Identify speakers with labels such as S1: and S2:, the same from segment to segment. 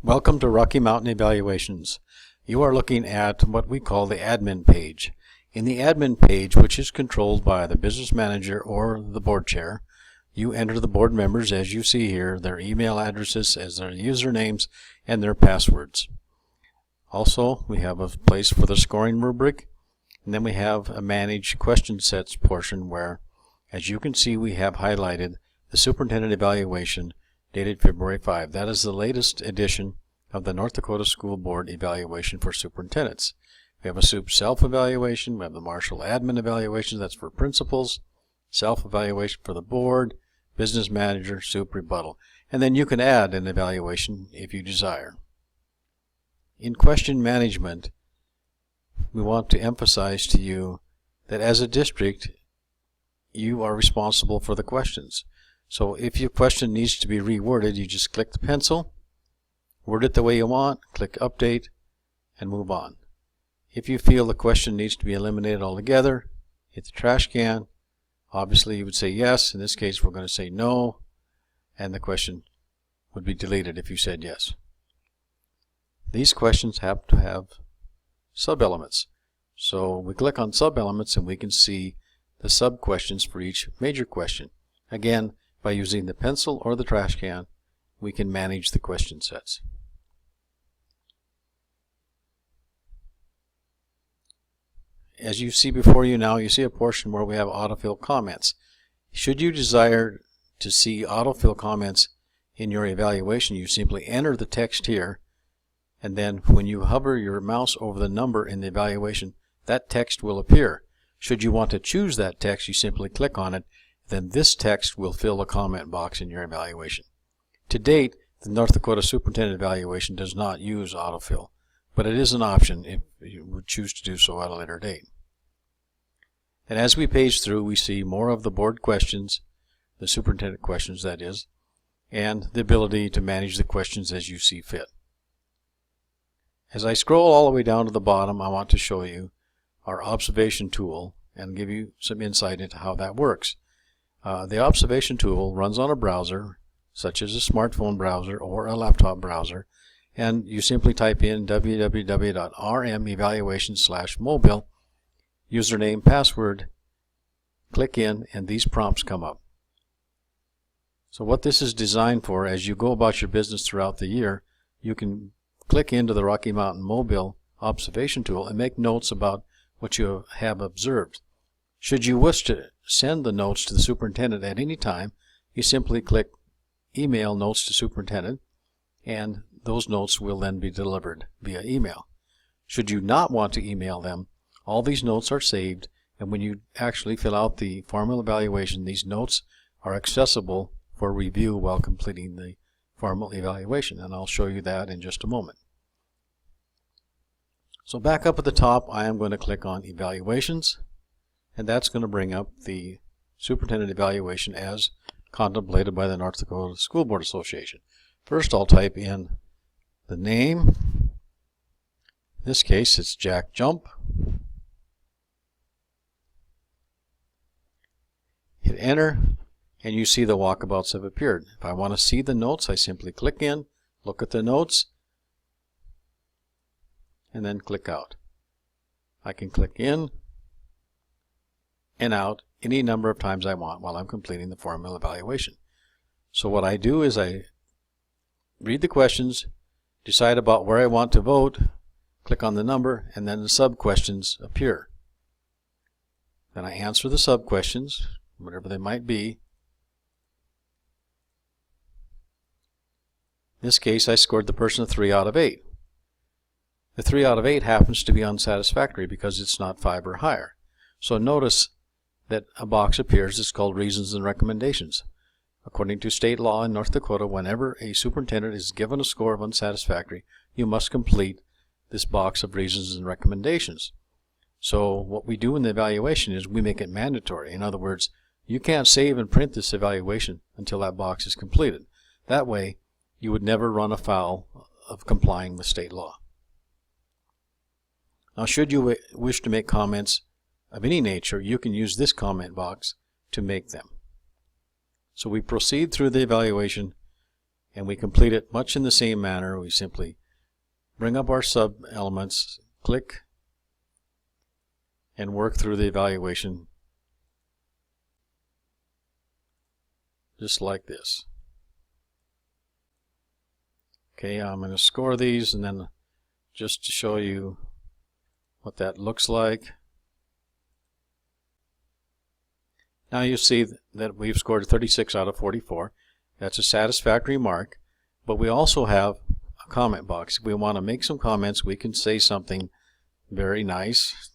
S1: Welcome to Rocky Mountain Evaluations. You are looking at what we call the admin page. In the admin page, which is controlled by the business manager or the board chair, you enter the board members as you see here, their email addresses as their usernames and their passwords. Also, we have a place for the scoring rubric, and then we have a manage question sets portion where, as you can see, we have highlighted the Superintendent Evaluation dated February 5. That is the latest edition of the North Dakota School Board Evaluation for Superintendents. We have a Supt self-evaluation, we have the Marshall Admin Evaluation, that's for principals, self-evaluation for the board, business manager, Supt rebuttal. And then you can add an evaluation if you desire. In question management, we want to emphasize to you that as a district, you are responsible for the questions. So if your question needs to be reworded, you just click the pencil, word it the way you want, click update, and move on. If you feel the question needs to be eliminated altogether, hit the trash can. Obviously you would say yes. In this case we're going to say no, and the question would be deleted if you said yes. These questions have to have sub-elements. So we click on sub-elements and we can see the sub-questions for each major question. Again, by using the pencil or the trash can, we can manage the question sets. As you see before you now, you see a portion where we have autofill comments. Should you desire to see autofill comments in your evaluation, you simply enter the text here, and then when you hover your mouse over the number in the evaluation, that text will appear. Should you want to choose that text, you simply click on it, then this text will fill the comment box in your evaluation. To date, the North Dakota Superintendent Evaluation does not use autofill, but it is an option if you would choose to do so at a later date. And as we page through, we see more of the board questions, the superintendent questions that is, and the ability to manage the questions as you see fit. As I scroll all the way down to the bottom, I want to show you our observation tool and give you some insight into how that works. The observation tool runs on a browser, such as a smartphone browser or a laptop browser, and you simply type in www.rmevaluation/mobile, username, password, click in, and these prompts come up. So what this is designed for, as you go about your business throughout the year, you can click into the Rocky Mountain Mobile observation tool and make notes about what you have observed. Should you wish to send the notes to the superintendent at any time, you simply click email notes to superintendent, and those notes will then be delivered via email. Should you not want to email them, all these notes are saved, and when you actually fill out the formal evaluation, these notes are accessible for review while completing the formal evaluation, and I'll show you that in just a moment. So back up at the top, I am going to click on Evaluations, and that's going to bring up the Superintendent Evaluation as contemplated by the North Dakota School Board Association. First, I'll type in the name. In this case, it's Jack Jump. Hit enter, and you see the walkabouts have appeared. If I want to see the notes, I simply click in, look at the notes, and then click out. I can click in and out any number of times I want while I'm completing the formal evaluation. So what I do is I read the questions, decide about where I want to vote, click on the number, and then the sub-questions appear. Then I answer the sub-questions, whatever they might be. In this case, I scored the person a 3 out of 8. The 3 out of 8 happens to be unsatisfactory because it's not 5 or higher. So notice that a box appears that's called Reasons and Recommendations. According to state law in North Dakota, whenever a superintendent is given a score of unsatisfactory, you must complete this box of Reasons and Recommendations. So what we do in the evaluation is we make it mandatory. In other words, you can't save and print this evaluation until that box is completed. That way, you would never run afoul of complying with state law. Now, should you wish to make comments of any nature, you can use this comment box to make them. So we proceed through the evaluation And we complete it much in the same manner. We simply bring up our sub elements, click, and work through the evaluation just like this. Okay, I'm going to score these, and then just to show you what that looks like. Now you see that we've scored 36 out of 44. That's a satisfactory mark, but we also have a comment box. If we want to make some comments, we can say something very nice.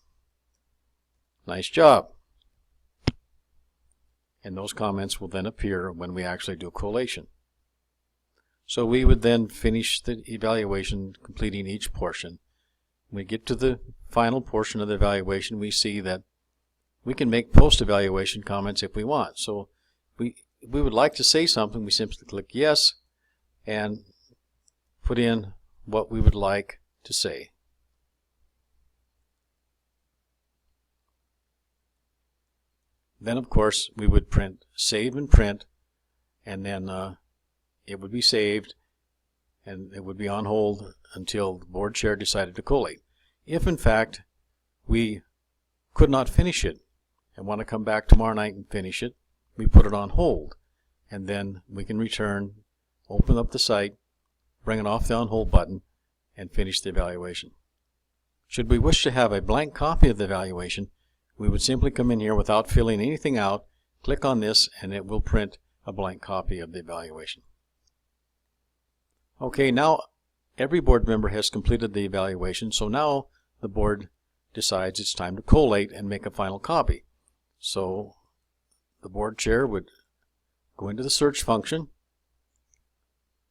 S1: Nice job. And those comments will then appear when we actually do collation. So we would then finish the evaluation, completing each portion. When we get to the final portion of the evaluation, we see that we can make post-evaluation comments if we want. So we would like to say something, we simply click yes and put in what we would like to say. Then of course we would print, save and print, and then it would be saved and it would be on hold until the board chair decided to collate. If in fact we could not finish it and want to come back tomorrow night and finish it, we put it on hold, and then we can return, open up the site, bring it off the on hold button, and finish the evaluation. Should we wish to have a blank copy of the evaluation, we would simply come in here without filling anything out, click on this, and it will print a blank copy of the evaluation. Okay, now every board member has completed the evaluation, so now the board decides it's time to collate and make a final copy. So the board chair would go into the search function,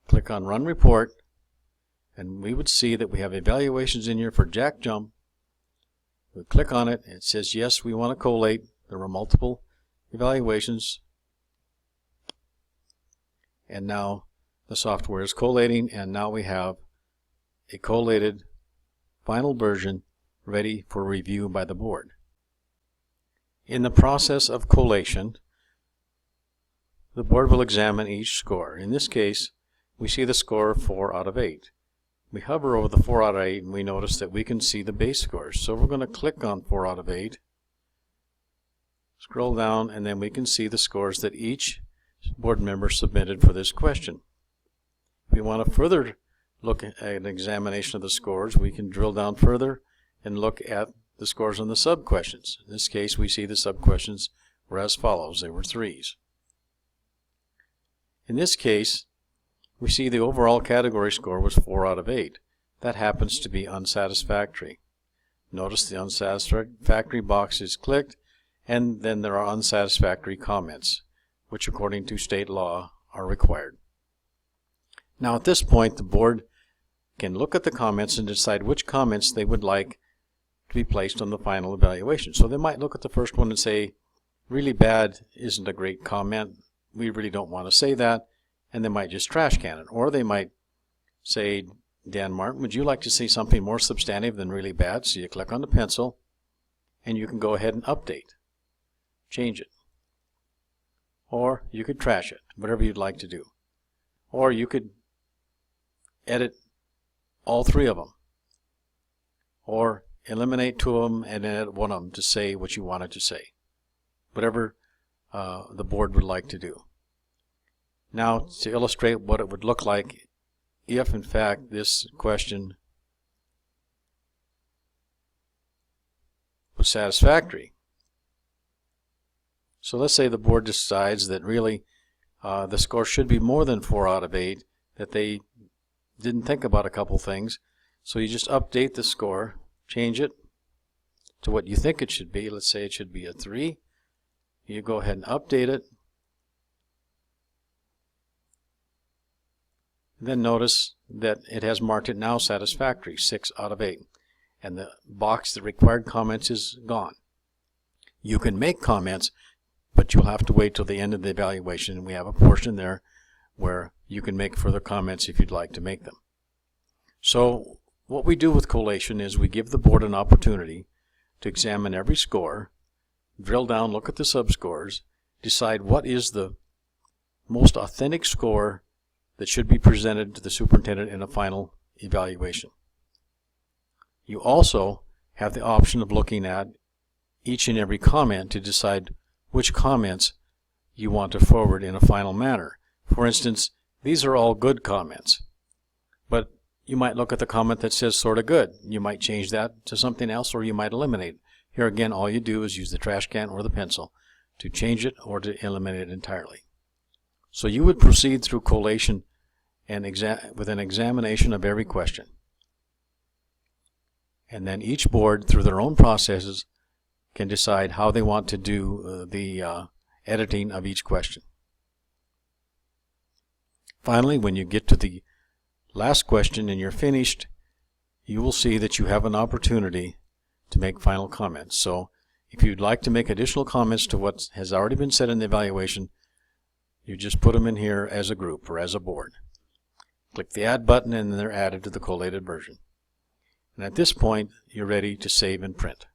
S1: click on Run Report, and we would see that we have evaluations in here for Jack Jump. We click on it, and it says yes, we want to collate. There were multiple evaluations, and now the software is collating, and now we have a collated final version ready for review by the board. In the process of collation, the board will examine each score. In this case, we see the score 4 out of 8. We hover over the 4 out of 8 and we notice that we can see the base scores. So we're going to click on 4 out of 8, scroll down, and then we can see the scores that each board member submitted for this question. If we want to further look at an examination of the scores, we can drill down further and look at the scores on the sub-questions. In this case, we see the sub-questions were as follows. They were 3s. In this case, we see the overall category score was 4 out of 8. That happens to be unsatisfactory. Notice the unsatisfactory box is clicked, and then there are unsatisfactory comments, which according to state law are required. Now at this point, the board can look at the comments and decide which comments they would like to be placed on the final evaluation. So they might look at the first one and say, really bad isn't a great comment. We really don't want to say that. And they might just trash can it. Or they might say, Dan Martin, would you like to see something more substantive than really bad? So you click on the pencil and you can go ahead and update. Change it. Or you could trash it, whatever you'd like to do. Or you could edit all 3 of them. Or eliminate 2 of them and edit 1 of them to say what you wanted to say. Whatever the board would like to do. Now, to illustrate what it would look like if, in fact, this question was satisfactory. So let's say the board decides that really the score should be more than 4 out of 8, that they didn't think about a couple things. So you just update the score, change it to what you think it should be. Let's say it should be a 3. You go ahead and update it. Then notice that it has marked it now satisfactory, 6 out of 8. And the box that required comments is gone. You can make comments, but you'll have to wait till the end of the evaluation. And we have a portion there where you can make further comments if you'd like to make them. So what we do with collation is we give the board an opportunity to examine every score, drill down, look at the subscores, decide what is the most authentic score that should be presented to the superintendent in a final evaluation. You also have the option of looking at each and every comment to decide which comments you want to forward in a final manner. For instance, these are all good comments, but you might look at the comment that says sort of good. You might change that to something else, or you might eliminate it. Here again, all you do is use the trash can or the pencil to change it or to eliminate it entirely. So you would proceed through collation and with an examination of every question. And then each board, through their own processes, can decide how they want to do the editing of each question. Finally, when you get to the last question and you're finished, you will see that you have an opportunity to make final comments. So if you'd like to make additional comments to what has already been said in the evaluation, you just put them in here as a group or as a board. Click the Add button and they're added to the collated version. And at this point, you're ready to save and print.